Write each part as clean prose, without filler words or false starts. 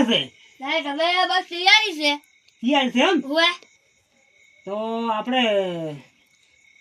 છે લાઈટ હવે બસ તૈયારી છે એમ ઓએ તો આપણે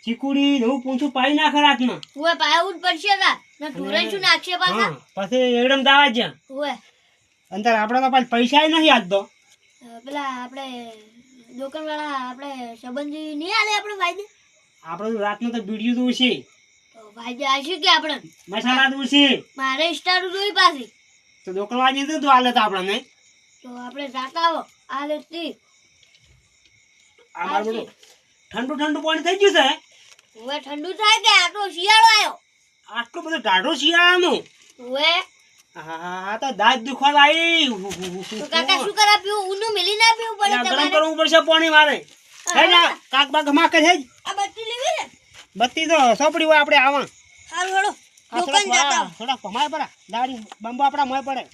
ચીકુડી નવું પૂંછું પાઈ નાખે રાતમાં ઓએ પાવું જ પડશે કા ને ઢોરે શું નાખશે પાછા પછી એકદમ દાવા જ ઓએ અંદર આપણે તો પાછા પૈસા નહીં આજ તો પેલા આપણે દુકાનવાળા આપણે સંબંધી નહીં આલે આપણે ભાઈ આપણે રાતનું તો વિડીયો તો છે ભાઈ આવશે કે આપણે મસાલા તો છે મારે સ્ટાર જોઈ પાછી તો દુકાનવાળી તો આલે તો આપણને તો આપણે જાતા આવો આ લેતી આ મારું બધું ઠંડુ ઠંડુ પાણી થઈ ગયું છે ઓએ ઠંડુ થાય કે આ તો શિયાળો આવ્યો આટલો બધો ટાઢો શિયાળાનો ઓએ હા તો દાંત દુખવા લાવી તો કાકા શું કરા પીવું ઊનું મિલી ના પીવું પડે ગરમ તમારે કરવું પડશે પાણી મારે હે ના કાક બાક માકે છે આ બત્તી લેવી ને બત્તી તો સોપડી હોય આપણે આવા હારું હેડો દુકાન જાતા થોડા કમાય પડે દાડી બંબો આપડા મોય પડે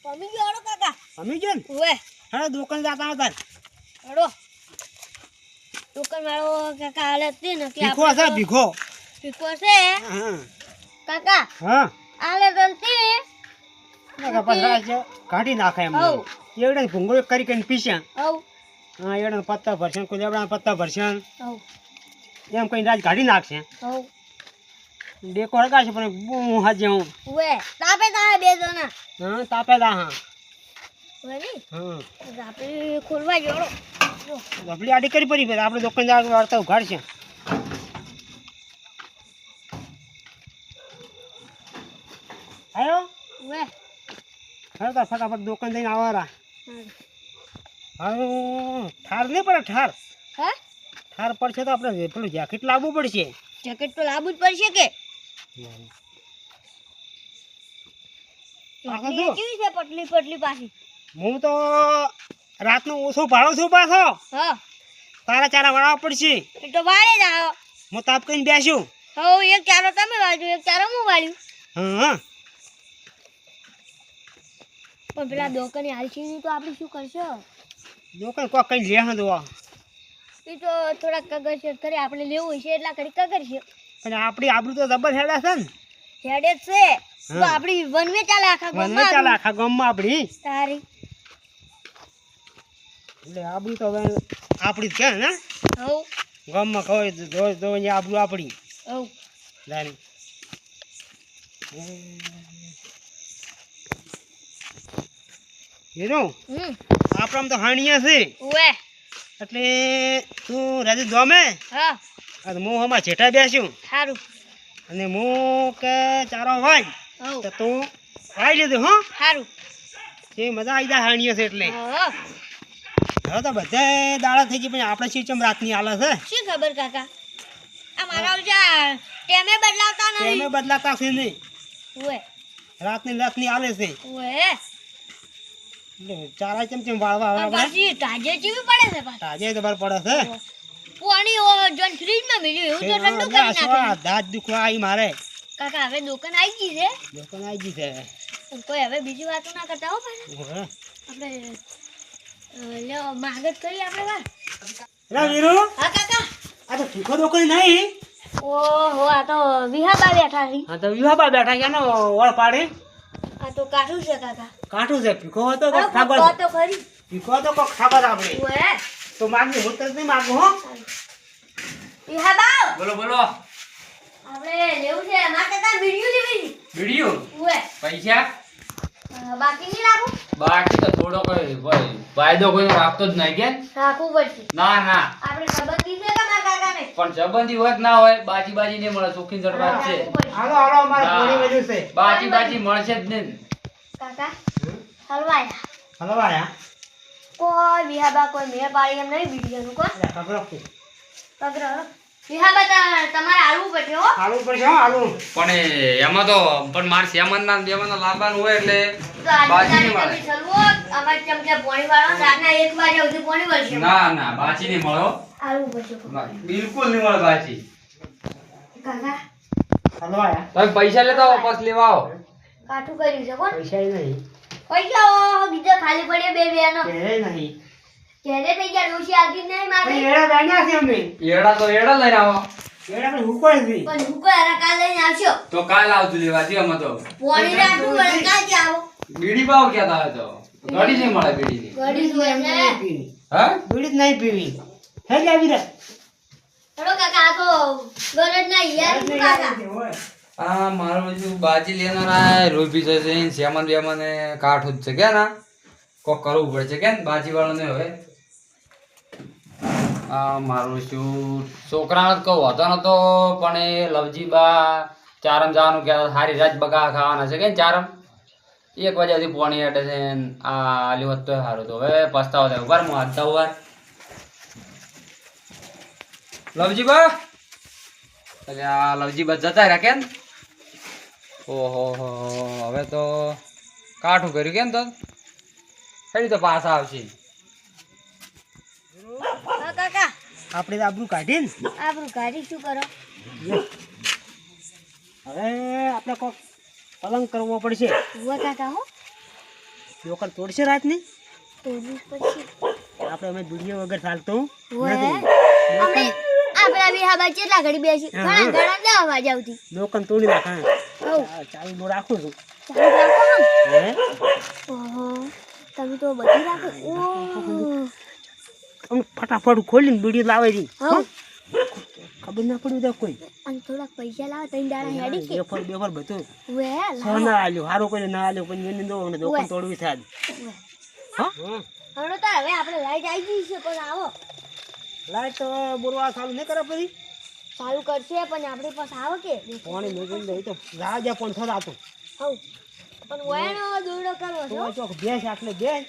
પમી ગયો હેડો કાકા અમી ગયો ને ઓએ હા દુકાન જાતા હતા હેડો દુકાન વાળો કાકા હાલે હતી ને કે ભીખો છે ભીખો પીકો છે હા કાકા હા હાલે ગલતી કાકા પછી કાઢી નાખે એમ એવડે ભૂંગળો કરી કરીને પીસ્યા હવ હા એવડે પત્તા ભરશે કોઈ એવડા પત્તા ભરશે હવ એમ કઈ રાજ કાઢી નાખશે હવ ડેકો હળગાશે પણ હું હાજે હું ઓએ તાપે તાપે બે જણા હા તાપેલા હા ઓએ ની હા આપણે ખોલવા જોડો આપણી આડી કરી પડી આપણે દુકાનદાર વાર્તા ઉઘાડશે આયો ઓએ હવે તો ફટાફટ દુકાન જઈને આવવારા હા ઠાર નહીં પડે ઠાર હે ઠાર પડશે તો આપણે પેલું જેકેટ લાવવું પડશે જેકેટ તો લાવવું જ પડશે કે પાછો કેવી છે પટલી પટલી પાછી હું તો રાતનો ઓછો ભાડો છું પાછો હા તારા ચારા વાળવા પડશે એ તો વાળે જ આવો હું તાપ કરીને બેસ્યું હવ એક ચારો તમે વાળજો એક ચારો હું વાળ્યું હા પણ પેલા દોકાની આલસીની તો આપણે શું કરશો દુકાન કોક કઈ લે હા દો એ તો થોડા કગર છે ખરે આપણે લેવું હશે એટલા કરી કગર છે અને આપણી આબરૂ તો જબર હેડા છે ને હેડે જ છે તો આપણી વનવે ચાલે આખા મને ચાલે આખા ગામમાં આપણી તારી એટલે આબરૂ તો હવે આપણી જ કે ને હવ ગામમાં ખવાય જો જો આબરૂ આપણી હવ જાણી હીરો આપણામાં તો હાણિયા છે ઓએ એટલે તું રાજી જોમે હા અને હું હમણાં જેઠા બેસ્યું સારું અને હું કે ચારો વાય હવ તો તું વાઈ લીધું હો સારું એ મજા આવી જાય હાણિયા છે એટલે હા હવે તો બધા દાડા થઈ ગઈ પણ આપણે શું ચમ રાતની હાલે છે શી ખબર કાકા આ મારા ઓજા ટેમે બદલાવતા નહીં એમે બદલાતા છે નહીં ઓએ રાતની હાલે છે ઓએ એટલે ચારા ચમ વાળવા આવે આપણે પાછી તાજે જેવી પડે છે પાછી તાજે તો બર પડે છે પાણી ઓ જોન ફ્રીજમાં મેલ્યું એવું તો ઠંડુ કરી નાખે દાંત દુખવા આવી મારે કાકા હવે દુકાન આવી ગઈ છે દુકાન આવી ગઈ છે પણ કોઈ હવે બીજી વાતો ના કરતા હો પાછા આપણે લ્યો માગત કરી આપણે વાત લા વીરુ હા કાકા આ તો ભીખો દુકાન નહીં ઓહો આ તો વિહાબા બેઠા છે હા તો વિવાહ બેઠા ગયા ને ઓળ પાડે આ તો કાઠું છે કાકા કાઠું છે ભીખો હતો કોક હા, ખાબર તો ખરી ભીખો હતો કોક ખાબર આપણે ઓએ તો માગી હું તો નહીં માગું હો વિહાબા બોલો બોલો આપણે લેવું છે અમાર કાકા વિડિયો લેવી વિડિયો ઓએ પૈસા બાકી નહીં રાખું બાકી તો થોડો કોઈ વાયદો કોઈ રાખતો જ નહીં કે રાખવું પડશે ના ના આપણે સંબંધી છે તમારા કાકાને પણ સંબંધી હોય કે ના હોય બાજી બાજી નહીં મળે ચોખ્ખી જડવાત છે હાલો હાલો અમારે ના. ઘણી બધું છે બાજી બાજી મળશે જ નહીં કાકા હલવાયા હાલો વાયા કોઈ વિહાબા કોઈ મેં પાડી એમ નહીં વિડિયોનું કોઈ ખબર આપો પગરો વિહાબા તમારે આલવું પડશે હો હાલું પડશે હો હાલું પણ એમાં તો પણ માર શ્યામન ના બેમન લાવવાનું હોય એટલે તો આજે બાજી નહીં તારે મળે તમે ચલવો અમાર ચમચા પાણી વાળો રાતના 1 વાગે સુધી પાણી વળશે ના ના બાજી નહીં મળો આલવું પડશે બિલકુલ નહીં મળે બાજી કાકા હાલો વાયા તમે પૈસા લેતા આવો બસ લેવા આવો કાઠું કર્યું છે કોણ પૈસા નહીં પૈસા બીજા ખાલી પડ્યા બે બેનો કે નહીં ઘરે થઈ ગયા ડોશી આગી નહીં મારે ભાઈ એડા બેઠા છે અમે એડા તો એડા લઈને આવો એડા આપણે હુકોય છે પણ હું કોઈ કાલ લઈને આવશો તો કાલ આવતું લેવા દે અમે તો પાણી રાતું વળે કાલ આવો બીડી પાવ ક્યાં થાય તો ગાડી નહીં મળે બીડીની. ગળી જોઈએ ને. હા બીડી જ નહીં પીવી હે જ આવી રે હેડો કાકા આ તો ગરજ ના યાર કાકા. આ મારું બધું બાજી લેનારા રોબી જશે શ્યામન બેમન કાઠું જ છે કે ના કોક કરવું પડશે કે ને બાજી વાળાને હવે આ મારું શું છોકરાને કહું હતો નતો પણ એ લવજીબા ચારમ જવાનું કહેતા સારી રાત બગા ખાવાના છે કે ને ચારમ 1 વાગ્યા સુધી પોણી અડે છે ને આ આલી હોત તો સારું તો હવે પસ્તાવો થાય વાર હું હાથ વાર લવજીબા એટલે આ લવજીબા જતા રહ્યા કેમ ઓહો હો હવે તો કાઠું કર્યું કેમ તો કઈ તો પાછા આવશે હા કાકા આપણે તો આબરૂ કાઢીને આપણું ગાડી શું કરો? હવે આપણે કોક પલંગ કરવો પડશે ઉવા કાકા હો દુકાન તોડશે રાતની તોડવું જ પડશે. આપણે અમે દુનિયા વગર ચાલતું ઉવા નથી. આપણે આપણા વિહાબા કેટલા ઘડી બેસી ઘણા ઘણા દવા વાજ આવતી. દુકાન તોડી નાખા હવ ચાલુ હું રાખું છું ચાલુ રાખો આમ. હે ઓહો તમે તો બધી રાખો. ઓહ અમે ફટાફટ ખોલીને બીડી લાવે છે હવ ખબર ના પડી તો કોઈ અને થોડાક પૈસા લાવો તઈ દાડા હેડી કે બેફર બેફર બધું વે સોના આલ્યું હારું કોઈ ના આલ્યું પણ એની દો ને દુકાન તોડવી થાય હા હણો તો હવે આપણે લાઈટ આવી ગઈ છે પણ આવો લાઈટ તો બોરવા ચાલુ નહીં કરે પછી ચાલુ કરશે પણ આપણી પાસે આવો કે પાણી મેગીને દઈ તો રાજા પણ થરાતું હવ પણ વયાનો દોડો કરવો છે હો. ચોક બેસ આટલે બેસ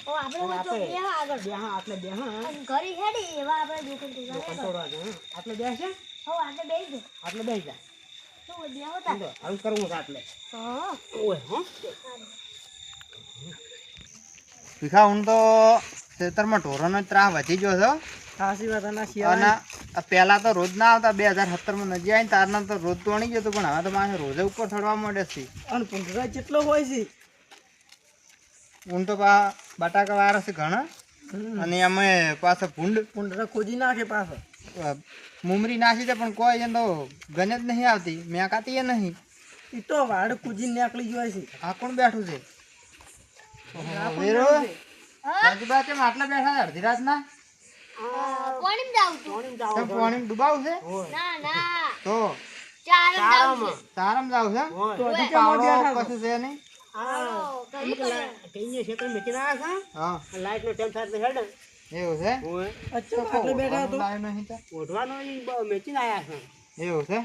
ઓ આપણે તો બેહવા આગળ બેહા આટલે બેહા અને ઘરે હેડી એવા આપણે દુકાન તો દુકાન તોડવા છે આટલે બેસ છે હવ આપણે બેસી દો આટલે બેસ જા તો બેહો તા હાલ કરવું છે આટલે હા ઓય હો ભીખા હું તો ખેતરમાં ઢોરોનો ત્રાહ વધી ગયો છો સાચી વાત ના અને પહેલા તો રોજ ના આવતા 2017 માં નજી આવીને તારના તો રોજ તો અણી જતો પણ હવે તો મારે રોજે ઉપર ચડવા માંડે છે અને પંખા જેટલો હોય છે હું તો બટાકા વાળા છે ઘણા અને અમે પાછા ભૂંડ પંખા ખોજી નાખે પાછો મુમરી નાખી છે પણ કોઈ એમ તો ગને જ નહીં આવતી મેં કાતી એ નહીં એ તો વાડ કૂજીને નીકળી જાય છે આ કોણ બેઠું છે વેરો રાજુબા કેમ આટલા બેઠા છે અડધી રાતના કોણીમ જાવ તું કેમ પાણી ડુબાવું છે ના ના તો ચાર જાવ છે તારમ જાવ છે તો હજી પાવડો કશું છે નહીં હાલો કરી તો કઈને ક્ષેત્ર મેચીને આવ્યા હા છે લાઈટ નો ટાઈમ થાય એટલે હેડ એવું છે અચ્છા આટલે બેઠા તો લાવ્યો નહીં તો ઓઢવાનો મેચીને આવ્યા છે એવું છે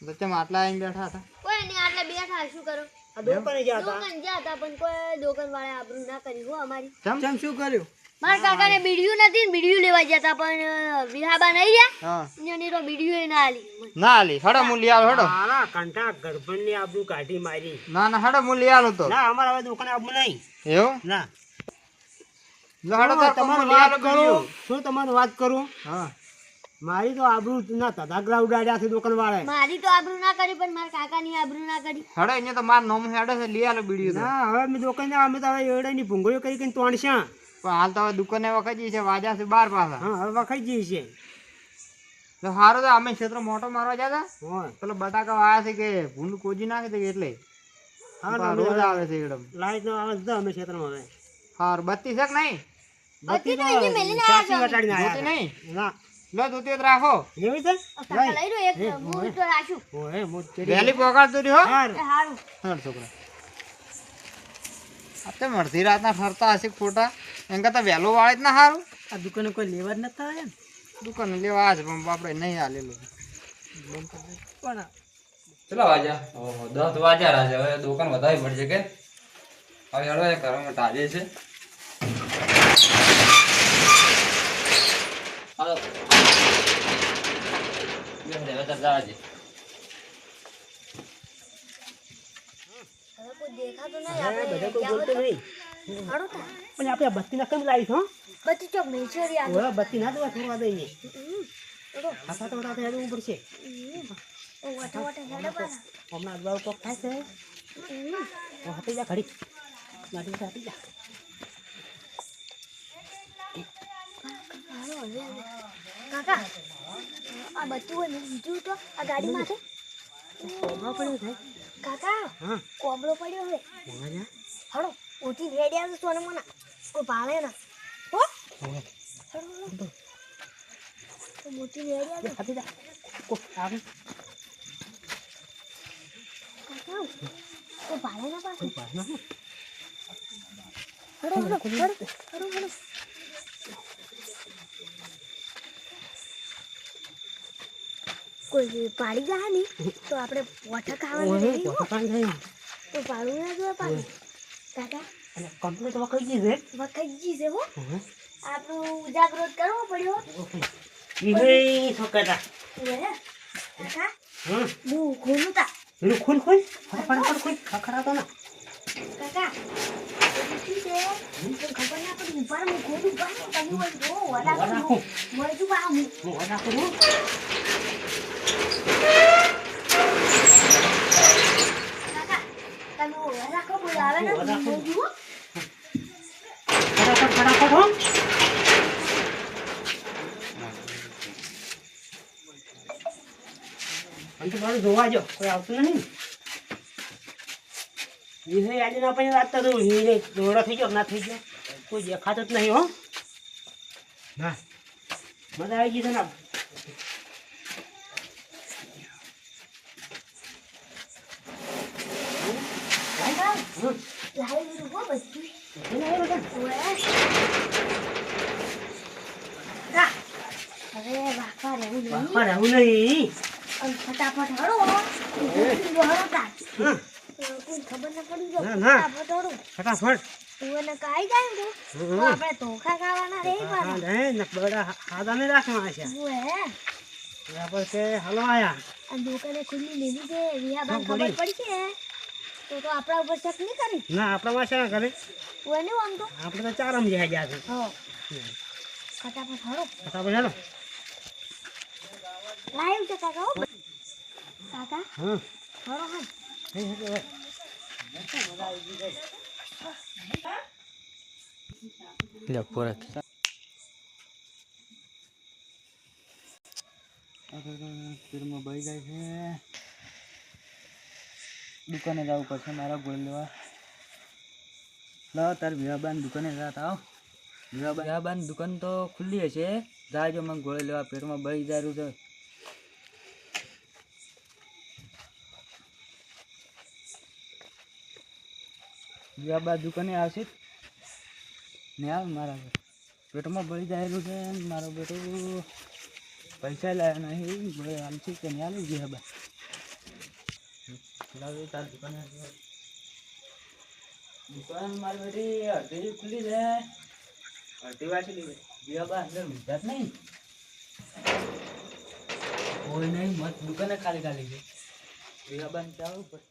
તો ચમ આટલા આવીને બેઠા હતા કોઈ નહીં આટલે બેઠા શું કરો આ દુકાને ગયા હતા દુકાન ગયા હતા પણ કોઈ દુકાન વાળા આબરૂ ના કરી હો અમારી ચમ શું કર્યું મારા કાકાને બીડીયું નથી ને બીડીયું લેવા ગયા હતા પણ વિહાબા નહીં રહ્યા હા એની તો બીડીયું ના આલી ના આલી હડો હું લઈ આલો હડો મારા કંટા ગરબણની આબરૂ કાઢી મારી ના ના હડો હું લઈ આલો તો ના અમારે હવે દુકાને આવું નહીં એવું ના લો હડો તાર તમારે લઈ વાત આલો કરું બીજું. શું તમારે વાત કરું હા મારી તો આબરૂ ના તદાગરા ઉડાડ્યા છે દુકાન વાળાએ મારી તો આબરૂ ના કરી પણ મારા કાકાની આબરૂ ના કરી હડો અહીંયા તો માર નોમ હેડે છે લઈ આલો બીડીયું તો ના હવે અમે દુકાન અમે તો હવે એવડાની ભૂંગળીઓ કરી કરીને તોણશ્યા પણ હાલ તો હવે દુકાને વખત છે વાજા છે 12 પાછા હા હવે વખાઈ જઈએ છે તો હારો તો અમે ક્ષેત્ર મોટો મારવા જતા હોય પેલો બટાકા વાયા છે કે ભૂંડ કોજી નાખે છે એટલે હા રોજ આવે છે એકદમ લાઈટ નો આવે છે અમે ક્ષેત્રમાં હવે હાર બત્તી છે કે નહીં બત્તી તો અહીંયા મેલીને ચાચી વટાડીને જોતી આવ્યા નહીં ના લો જોતી રાખો એવી છે કાકા લઈ લો એક હું તો રાખ્યું ઓય મોત કરી વહેલી પોકાડતો રહ્યો હાર એ હારું હર છોકરા આપણે અડધી રાતના ફરતા હશે ખોટા એમ કરતા વહેલો વાળે જ ના સારું આ દુકાને કોઈ લેવા જ નતા આવ્યા ને દુકાને લેવા આજ પણ આપણે નહીં હાલેલું પણ કેટલા વાગ્યા ઓહો 10 વાગ્યા છે હવે દુકાન વધાવી પડશે કે હવે હેડો એ ઘરમાં ટાજે છે હાલો હવે તાર જાજે હવે કોઈ દેખાતું નહીં બધા આપણે કોઈ બોલતો નહીં હારું તા પણ આપણે બત્તી ના કેમ લાવી છો બત્તી ચોક મેચરી આ ઓય બત્તી ના દેવા થોડવા દઈએ તો આખા તો રાતે હેડવું પડશે ઓ વટા વટા હેડે પાછા હમણાં અજવાળું કોક થાય છે તો હાથી જા ઘડી મારી હાથી જા હાલો હવે કાકા આ બત્તી હોય ને બીજું તો આ ગાડી માથે કોબળો પડ્યો છે કાકા હા કોબળો પડ્યો હે કોબળો જા હળો ઓછી રેડિયા તો સોને મને કોઈ ભાળે ના હો હળો હળો તો મોટી રેડિયા તો ખાતી જા કો આવી કાકા કોઈ ભાળે ના પાછું પાસ ના હળો હળો હળો હળો હળો કોઈ પાડી જાય ને તો આપણે વોટર ખાવાનું ઓહે નહીં હો. કોટા કાઈ જાય તો પાડું ના જોઈએ પાડું કાકા અને કમ્પ્લીટ વખત જી છે વખતજી છે હો આપણું ઉજાગરો કરવો પડ્યો ઓકે ઈ છોકરા ઓએ કાકા હા હું ખોલું તા એનું ખોલ ખોલ ફટાફટ ખોલ ખખડાતો ના કાકા શું છે તો ખબર ના પડી ઉપર હું ખોલું પાછું તમે હોય જો વડા રાખો મળજુ બા હું હું રાખો હું કાકા તમે વડા કો બોલાવે ને વડા કો. મળજુ ફટાફટ હો અંતે મારું જોવા જો કોઈ આવતું નહીં વિષય આજે ના પછી વાત કરું હીરે દોડો થઈ ગયો ના થઈ ગયો કોઈ દેખાતો જ નહીં હો ના મજા આવી ગઈ છે ને કાકા લાવી દીધું હો બધું ઓએ કા હવે વાપા રહેવું નહીં પણ આવું નહીં અને ફટાફટ હળો હળો તા કોઈ ખબર ના પડી જો ના, ના. ફટાફટ હળો ફટાફટ તું એને કાઈ જાય ને તો આપણે ધોખા ખાવાના રહી પાછા બડા હાદાને રાખવા છે ઓએ બરાબર છે હાલો આયા આ દુકાને ખુલ્લી લીધી છે વિહાબાન હા, ખબર પડી. પડી છે તો આપણા ઉપર શક નહીં કરી ના આપણા માં છે કરે ઓએ નહીં આમ તો આપણે તો ચારમ જ્યાં ગયા છે હો ફટાફટ હળો ફટાફટ ચાલો લાઈવ છે કાકા હો કાકા હા હળો હા લે પૂરા ફિલ્મમાં બળી જાય છે દુકાને જવું પડશે મારા ગોળ લેવા લાવ તાર વિવાબાન દુકાને જાત આવ વિવાબાન દુકાન તો ખુલ્લી હશે જાજો મને ગોળે લેવા પેટમાં બળી જાય છે વિવાબા દુકાને આવશે ને આવ મારા પેટમાં બળી જાયેલું છે ને મારો બેટો પૈસા લાવ્યા નહીં બોલે આમ છે કે નહીં આવી ગયા બા લાવ તાર દુકાને દુકાન મારી બેટી અડધી ખુલ્લી છે અડધી વાંચી લીધી ગયા બા અંદર વિદ્યાર્થ નહીં કોઈ નહીં મત દુકાને ખાલી ખાલી છે ગયા બા ચાલુ પડે